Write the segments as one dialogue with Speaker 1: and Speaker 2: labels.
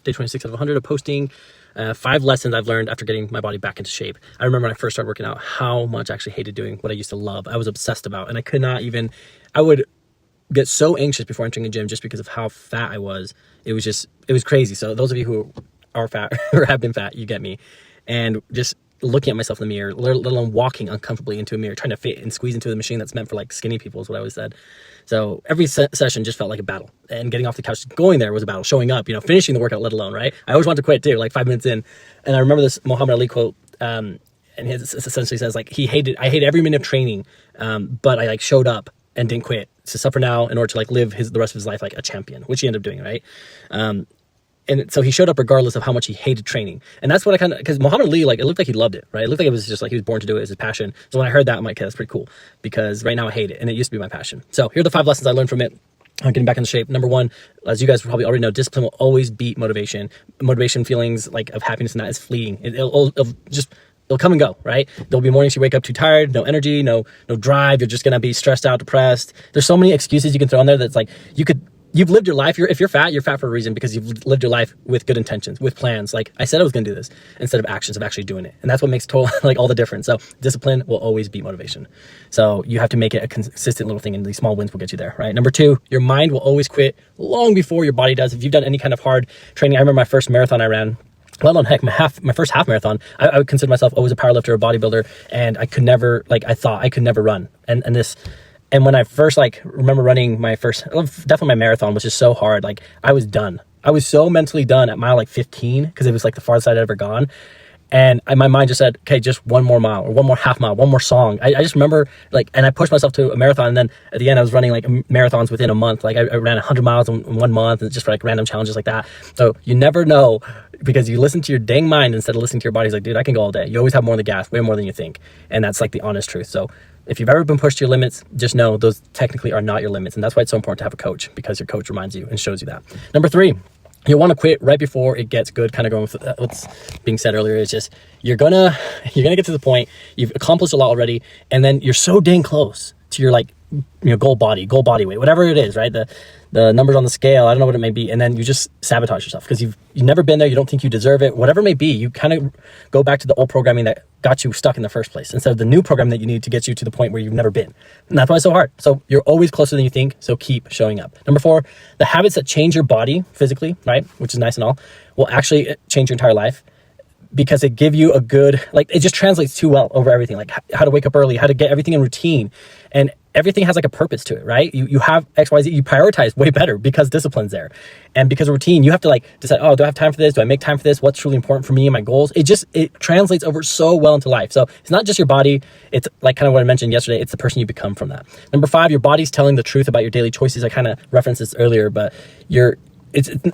Speaker 1: day 26 out of 100 of posting 5 lessons I've learned after getting my body back into shape. I remember when I first started working out, how much I actually hated doing what I used to love. I was obsessed about, and I would get so anxious before entering a gym just because of how fat I was. It was crazy. So those of you who are fat or have been fat, you get me. And just looking at myself in the mirror, let alone walking uncomfortably into a mirror, trying to fit and squeeze into a machine that's meant for like skinny people is what I always said. So every session just felt like a battle, and getting off the couch, going there was a battle, showing up, finishing the workout, let alone, right? I always wanted to quit too, like 5 minutes in. And I remember this Muhammad Ali quote, and his essentially says like, I hate every minute of training, but I like showed up and didn't quit to suffer now in order to like live the rest of his life like a champion, which he ended up doing, right? And so he showed up regardless of how much he hated training. And that's what because Muhammad Ali, like, it looked like he loved it, right? It looked like it was just like he was born to do it as his passion. So when I heard that, I'm like, okay, that's pretty cool, because right now I hate it, and it used to be my passion. So here are the 5 lessons I learned from it. Getting back in shape. Number 1, as you guys probably already know, discipline will always beat motivation. Motivation, feelings like of happiness and that is fleeting. It'll come and go, right? There'll be mornings you wake up too tired, no energy, no drive. You're just going to be stressed out, depressed. There's so many excuses you can throw in there that's like, you've lived your life. If you're fat for a reason, because you've lived your life with good intentions, with plans. Like I said I was going to do this, instead of actions of actually doing it. And that's what makes like all the difference. So discipline will always beat motivation. So you have to make it a consistent little thing, and these small wins will get you there, right? Number 2, your mind will always quit long before your body does. If you've done any kind of hard training, I remember my first marathon I ran, let alone my first half marathon, I would consider myself always a powerlifter, a bodybuilder, and I could never, I thought I could never run. And when I first remember running my first, definitely my marathon, was just so hard. Like I was done. I was so mentally done at mile 15, because it was like the farthest I'd ever gone. And my mind just said, okay, just one more mile, or one more half mile, one more song. I just remember and I pushed myself to a marathon. And then at the end, I was running marathons within a month. Like I ran 100 miles in 1 month, and just for random challenges like that. So you never know, because you listen to your dang mind instead of listening to your body. It's like, dude, I can go all day. You always have more on the gas, way more than you think. And that's like the honest truth. So if you've ever been pushed to your limits, just know those technically are not your limits. And that's why it's so important to have a coach, because your coach reminds you and shows you that. Number 3, you'll want to quit right before it gets good. Kind of going with what's being said earlier, is just you're gonna get to the point, you've accomplished a lot already, and then you're so dang close to your goal body weight, whatever it is, right? The numbers on the scale, I don't know what it may be, and then you just sabotage yourself because you've never been there. You don't think you deserve it, whatever it may be. You kind of go back to the old programming that got you stuck in the first place, instead of the new program that you need to get you to the point where you've never been. And that's why it's so hard. So you're always closer than you think. So keep showing up. Number 4, the habits that change your body physically, right, which is nice and all, will actually change your entire life, because it give you a good, it just translates too well over everything, like how to wake up early, how to get everything in routine, and everything has a purpose to it, right? You have X, Y, Z, you prioritize way better because discipline's there. And because of routine, you have to decide, oh, do I have time for this? Do I make time for this? What's truly important for me and my goals? It translates over so well into life. So it's not just your body. It's kind of what I mentioned yesterday. It's the person you become from that. Number 5, your body's telling the truth about your daily choices. I kind of referenced this earlier, but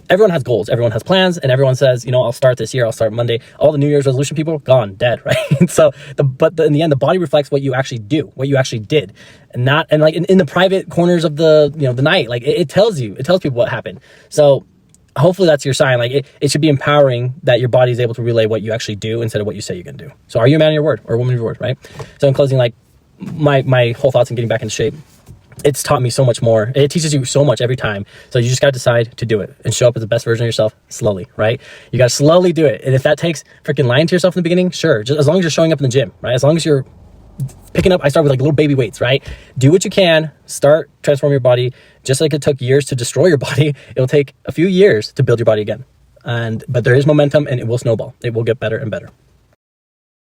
Speaker 1: everyone has goals, everyone has plans, and everyone says, I'll start this year, I'll start Monday. All the New Year's resolution people, gone, dead, right? So, in the end, the body reflects what you actually do, what you actually did, and in the private corners of the night, it tells people what happened. So hopefully that's your sign. It should be empowering that your body is able to relay what you actually do instead of what you say you're gonna do. So are you a man of your word or a woman of your word, right? So in closing, my whole thoughts on getting back into shape, it's taught me so much more. It teaches you so much every time. So you just got to decide to do it and show up as the best version of yourself slowly, right? You got to slowly do it. And if that takes freaking lying to yourself in the beginning, sure. Just as long as you're showing up in the gym, right? As long as you're picking up, I start with little baby weights, right? Do what you can, start transforming your body. Just like it took years to destroy your body, it'll take a few years to build your body again. But there is momentum, and it will snowball. It will get better and better.